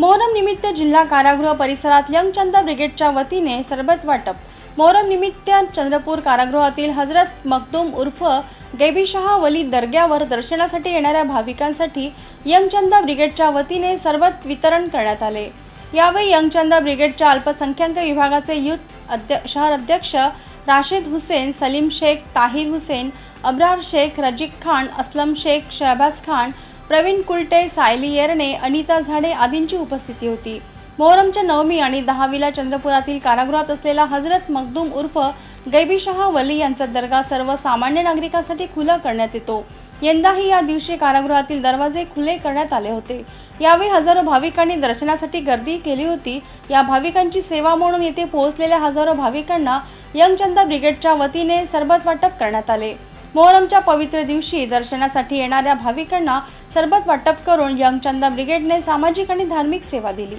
मोहरम निमित्त जिल्हा कारागृह परिसरात यंग चंदा ब्रिगेडच्या वतीने सरबत वाटप। मोहरम निमित्त चंद्रपूर कारागृहातील हजरत मखदूम उर्फ गैबी शाह वली दर्ग्यावर दर्शनासाठी येणाऱ्या भाविकांसाठी यंग चंदा ब्रिगेडच्या वतीने सरबत वितरण करण्यात आले। यावेळी यंग चंदा ब्रिगेडच्या अल्पसंख्याक विभागाचे युथ शहर अध्यक्ष राशिद हुसेन, सलीम शेख, ताहिर हुसेन, अब्रार शेख, रजिक खान, असलम शेख, शहबाज खान, प्रवीण कुलटे, सायली येरणे, अनिता झाडे आदींची उपस्थिती होती। मोहरमच्या नवमी आणि 10वीला चंद्रपुरातील कारागृहात असलेला हजरत मखदूम उर्फ गैबी शाह वली यांचा दर्गा सर्वसामान्य नागरिकांसाठी खुला करण्यात येतो। यंदाही या दिवशी कारागृहातील दरवाजे खुले करण्यात आले होते। यावेळी हजारो भाविकांनी दर्शनासाठी गर्दी केली होती। या भाविकांची सेवा म्हणून येथे पोहोचलेल्या हजारो भाविकांना यंग चंदा ब्रिगेडच्या वतीने सरबत वाटप करण्यात आले। मोहरमच्या पवित्र दिवशी दर्शनासाठी येणाऱ्या भाविकांना सरबत वाटप करून यंग चंदा ब्रिगेडने सामाजिक आणि धार्मिक सेवा दिली।